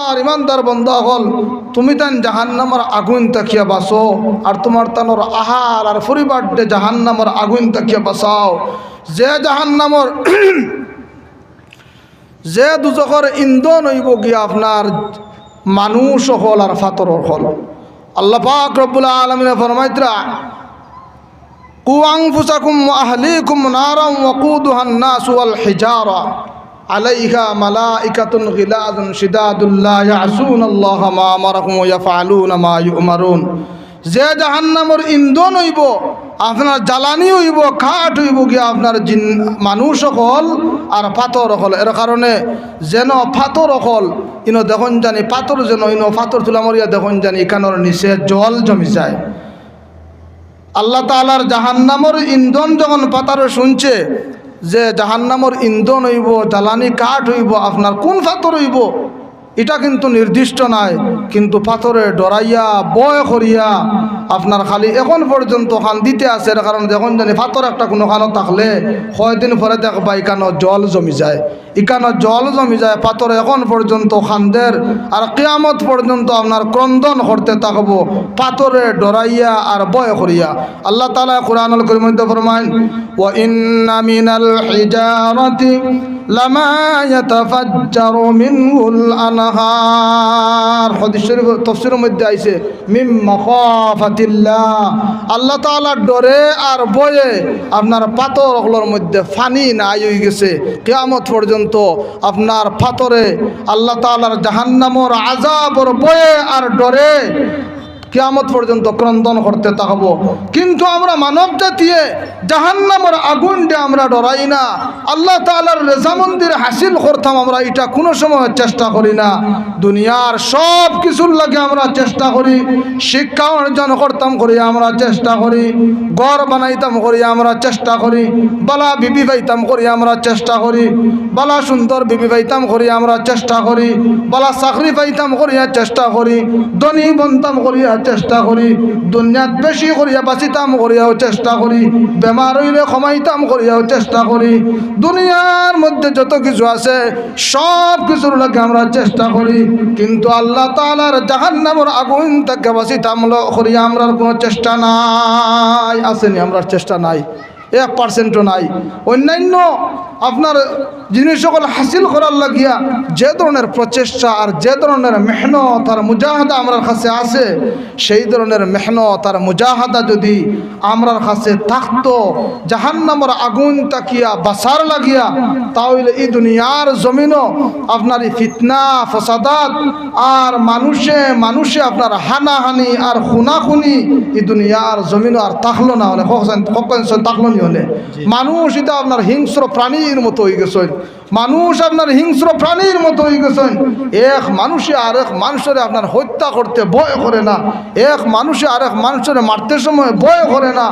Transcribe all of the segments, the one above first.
আমার ইমানদার বান্দা হল তুমি তান জাহান্নামের আগুন তাকিয়া বাসো আর তোমার তানোর আহার আর পরিবারকে জাহান্নামের আগুন তাকিয়া বাঁচাও। যে জাহান্নামের যে দুজখর ইন্ধন হইব গিয়া আপনার মানুষ হল আর ফাতর হল। আল্লাহ পাক রব্বুল আলামিন ফরমাইতরা কু আনফুসাকুম ওয়া আহলিকুম নারাম ওয়াকুদুহান নাস ওয়াল হিজারা আলাইহা মালাইকাতুন গিলাযুন শিদাদুল লা ইয়াসুনাল্লাহা মা আমারাহুম ওয়া ইয়াফআলুনা মা ইউমারুন। যে জাহান্নামের ইন্ধন হইব আপনার জ্বালানি হইব খাট হইব গিয়া আপনার জিন মানুষ হল আর পাথর হল। এর কারণে যেন পাথর হল ইনো দেখুন জানি পাথর যেন ইনো পাথর তুলা মরিয়া দেখুন জানি এখানোর নিচে জল জমি যায়। আল্লাহ তাআলার জাহান্নামের ইন্ধন যখন পাথর শুনছে যে জাহান্নামের ইন্ধন হইব জ্বালানি কাঠ হইব আপনার কোন পাথর হইব এটা কিন্তু নির্দিষ্ট নাই, কিন্তু পাথরে ডরাইয়া বয় করিয়া আপনার খালি এখন পর্যন্ত খান দিতে আছে। এর কারণ যখন জানি পাথর একটা কোনো খানো থাকলে কয়দিন পরে দেখবা ইকানো জল জমি যায়, ইকানো জল জমি যায় পাথর এখন পর্যন্ত খানদের আর কিয়ামত পর্যন্ত আপনার ক্রন্দন করতে থাকবো পাথরে ডরাইয়া আর বয় করিয়া। আল্লাহ তাআলা কুরআনুল কারীমের মধ্যে ফরমায় ওয়া ইন্না মিনাল হিজারাতি লামা ইয়াতাফাজ্জারু মিনহুল আনহার। হাদিস শরীফ তাফসীরের মধ্যে আইছে মিম মাখাফাতিল্লাহ, আল্লাহ তাআলার ডরে আর ভয়ে আপনার পাথরগুলোর মধ্যে পানি নাই হয়ে গেছে। কিয়ামত পর্যন্ত আপনার পাথরে আল্লাহ তাআলার জাহান্নামের আযাবের ভয়ে আর ডরে কিয়ামত পর্যন্ত ক্রন্দন করতে থাকব। কিন্তু আমরা মানব জাতিয়ে জাহান্নামের আগুন দিয়ে আমরা ডরাই না, আল্লাহ তাআলার রেজামন্দির হাসিল করতাম আমরা এটা কোনো সময় চেষ্টা করি না। দুনিয়ার সব কিছুর লাগে আমরা চেষ্টা করি, শিক্ষা অর্জন করতাম করি আমরা চেষ্টা করি, ঘর বানাইতাম করি আমরা চেষ্টা করি, বালা বিবি পাইতাম করি আমরা চেষ্টা করি, বালা সুন্দর বিবি পাইতাম করি আমরা চেষ্টা করি, বালা চাকরি পাইতাম করিয়া চেষ্টা করি, ধনী বনতাম করিয়া চেষ্টা করি, দুনিয়াত বেশি করিয়া বাঁচিতাম করিয়াও চেষ্টা করি, বেমার হইলে কমাইতাম করিয়াও চেষ্টা করি। দুনিয়ার মধ্যে যত কিছু আছে সব কিছুর লাগে আমরা চেষ্টা করি, কিন্তু আল্লাহ তাআলার জাহান্নামের আগুন থেকে বাঁচিতাম করিয়া আমরা কোনো চেষ্টা নাই। আসেনি আমরা চেষ্টা নাই, 1% নাই। অন্যান্য আপনার জিনিস সকল হাসিল করার লাগিয়া যে ধরনের প্রচেষ্টা আর যে ধরনের মেহনত আর মুজাহাদা আমরার কাছে আছে, সেই ধরনের মেহনত আর মুজাহাদা যদি আমরার কাছে থাকতো জাহান্নামের আগুন তাকিয়া বাঁচার লাগিয়া, তাহলে এই দুনিয়ার জমিনও আপনার এই ফিতনা ফসাদাত আর মানুষে আপনার হানাহানি আর খুনাখুনি এই দুনিয়ার জমিনও আর থাকলো না। হলে থাকলো নি হলে মানুষ এটা আপনার হিংস্র প্রাণীর মতো হয়ে গেছে, মানুষ আপনার হিংস্র প্রাণীর মতো হয়ে গেছেন। এক মানুষে আরেক মানুষের আপনার হত্যা করতে ভয় করে না, এক মানুষে আরেক মানুষের মারতে সময় ভয় করে না,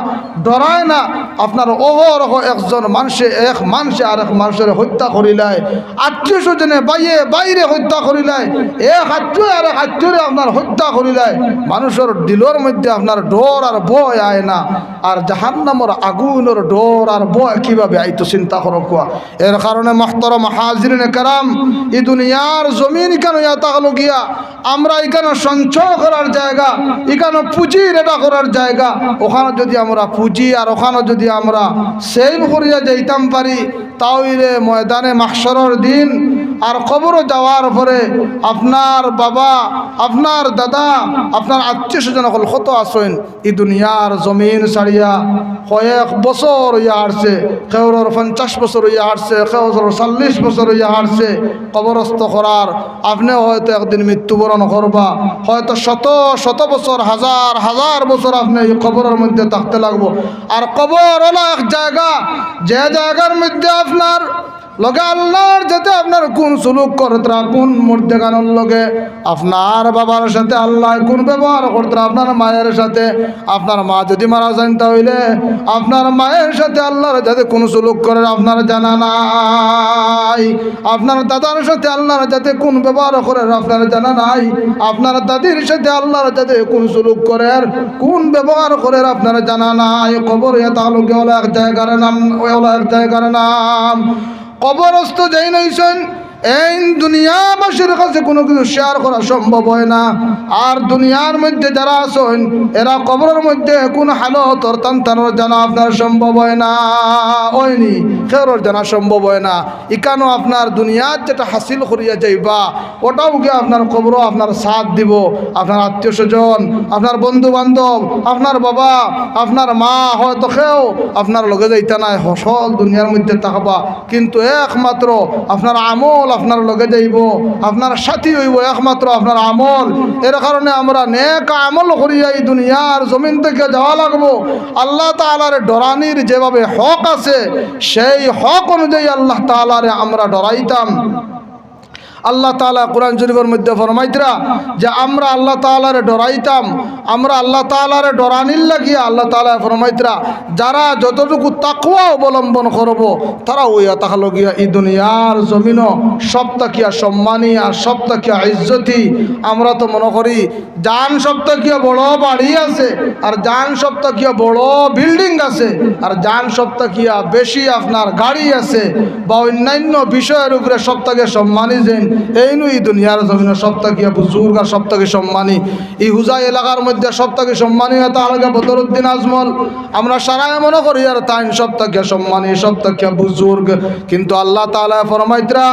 ডরায় না। আপনার অহরহ একজন মানুষে আরেক মানুষের হত্যা করিলায়, আত্মীয় স্বজনে বাইরে হত্যা করিলায়, এক আত্মীয় আরেক আত্মীয়রে আপনার হত্যা করিলায়, মানুষের দিলের মধ্যে আপনার ডর আর ভয় আয় না। আর জাহান্নামের আগুনের ডর আর ভয় কিভাবে আইতো চিন্তা করো কোয়া। এর কারণে মুহতারাম হাজিরিন কেরাম, এই দুনিয়ার জমিন কেন তাহলে গিয়া আমরা এখানে সঞ্চয় করার জায়গা, এখানে পুঁজি রেডা করার জায়গা। ওখানে যদি আমরা পুঁজি আর ওখানে যদি আমরা সেভ করিয়া যাইতাম পারি, তাহলে ময়দানে মাহশরের দিন আর কবরে যাওয়ার পরে আপনার বাবা, আপনার দাদা, আপনার আত্মীয় স্বজন হল কত আসেন এই দুনিয়ার জমিন ছাড়িয়া কয়েক বছর ইয়া আসছে, কেউর 50 বছর ইয়া আসছে, কেউর 40 বছর ইয়া আসছে কবরস্থ করার। আপনি হয়তো একদিন মৃত্যুবরণ করবা, হয়তো শত বছর হাজার বছর আপনি এই কবরের মধ্যে থাকতে লাগবো। আর কবর হলো এক জায়গা, যে জায়গার মধ্যে আপনার লগে আল্লাহর যাতে আপনার কোন সুলুক করতরা, কোন মর্যাদার লগে আপনার বাবার সাথে আল্লাহ কোন ব্যবহার করতরা, আপনার মায়ের সাথে। আপনার মা যদি মারা যান তাহলে আপনার মায়ের সাথে আল্লাহর যাতে কোন সুলুক করে আপনার জানা নাই, আপনার দাদার সাথে আল্লাহর যাতে কোন ব্যবহার করে আপনার জানা নাই, আপনার দাদির সাথে আল্লাহর যাতে কোন সুলুক করে কোন ব্যবহার করে আপনার জানা নাই। কবর তাহলে ওলা এক জায়গার নাম, ওলা এক জায়গার নাম। কবরস্থ যাই নইছেন এই দুনিয়াবাসীর কাছে কোনো কিছু শেয়ার করা সম্ভব হয় না। আর দুনিয়ার মধ্যে যারা আছেন এরা কবরের মধ্যে কোন হালত অর্থান্তর জানা আপনার সম্ভব হয় না, হয়নি খেরর জানা সম্ভব হয় না। ইকানো আপনার দুনিয়ার যেটা হাসিল করিয়া যাইবা ওটাও গিয়ে আপনার কবরও আপনার সাথ দিব। আপনার আত্মীয় স্বজন, আপনার বন্ধু বান্ধব, আপনার বাবা, আপনার মা হয়তো কেউ আপনার লগে যাইতা নাই, হসল দুনিয়ার মধ্যে থাকবা, কিন্তু একমাত্র আপনার আমল আপনার লগে যাইব, আপনার সাথী হইব একমাত্র আপনার আমল। এর কারণে আমরা নেক আমল করিয়া এই দুনিয়ার জমিন থেকে যাওয়া লাগবো। আল্লাহ তাআলার ডরানির যেভাবে হক আছে সেই হক অনুযায়ী আল্লাহ তাআলারে আমরা ডরাইতাম। আল্লাহ তাআলা কোরআন শরীফের মধ্যে ফরমাইতরা যে আমরা আল্লাহ তাআলারে ডরাইতাম, আমরা আল্লাহ তাআলারে ডরানির লাগিয়া আল্লাহ তাআলা ফরমাইতরা যারা যতটুকু তাকওয়া অবলম্বন করব তারা ওইয়া তাহলে গিয়া এই দুনিয়ার জমিনও সবতাকিয়া সম্মানী আর সবতাকিয়া ইজ্জতি। আমরা তো মনে করি জান সবতাকিয়া বড় বাড়ি আছে, আর জান সবতাকিয়া বড় বিল্ডিং আছে, আর জান সবতাকিয়া বেশি আপনার গাড়ি আছে বা অন্যান্য বিষয়ের উপরে সবথেকে সম্মানী যেন এই দুনিয়ার জমিনে সবথেকে বুজুর্গ আর সবথেকে সম্মানী এই হুজা এলাকার মধ্যে সবথেকে সম্মানী তাহলে বদরুদ্দিন আজমল। আমরা সারাই মনে করি আর তাই সবথেকে সম্মানী সবথেকে বুজুর্গ, কিন্তু আল্লাহ তাআলা ফরমাইতরা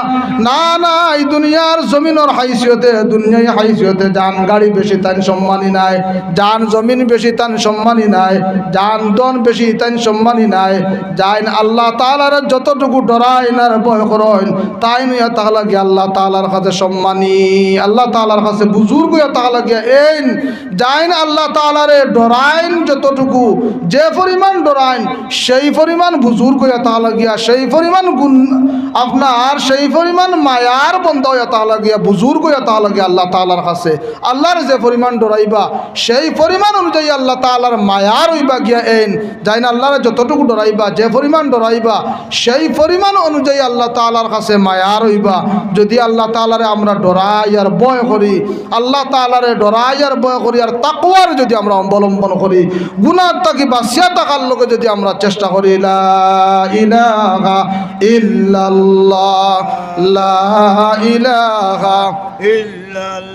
না না, এই দুনিয়ার জমিনের হাইসিয়তে দুনিয়ায় হাইসিয়তে জান গাড়ি বেশি তাই সম্মানী নাই, জান জমিন বেশি তাই সম্মানী নাই, জান দন বেশি তাই সম্মানী নাই। যাইন আল্লাহ তাআলার যতটুকু ডরাইন আর ভয় করেন তাই নিয়ে তাহলে গিয়ে আল্লাহ তাআলার কাছে সম্মানী, আল্লাহ তাআলার কাছে বুজুর্গ তাহলে গিয়া এইন যাইন আল্লাহ তাআলারে ডরাইন যতটুকু যে পরিমাণ ডরাইন সেই পরিমাণ বুজুর্গ তাহলে গিয়া সেই পরিমাণ গুণ আপনার সেই পরিমাণ মায়ার বন্ধ তাহলে গিয়া বুজুর্গ তাহলে গিয়া আল্লাহ তাআলার কাছে আল্লাহর যে পরিমাণ ডরাইবা সেই পরিমাণ অনুযায়ী আল্লাহ তাআলার মায়ার হইবা গিয়া এইন যাইন আল্লাহরে যতটুকু ডরাইবা যে পরিমাণ ডরাইবা সেই পরিমাণ অনুযায়ী আল্লাহ তাআলার কাছে মায়ার হইবা। যদি আল্লাহ তাআলারে আমরা ডরাই আর ভয় করি, আল্লাহ তাআলারে ডরাই আর ভয় করি আর তাকওয়ার যদি আমরা অবলম্বন করি, গুনাহ থেকে বাঁচিয়া থাকার লোকে যদি আমরা চেষ্টা করি লা ইলাহা ইল্লাল্লাহ লা ইলাহা ইল্লাল্লাহ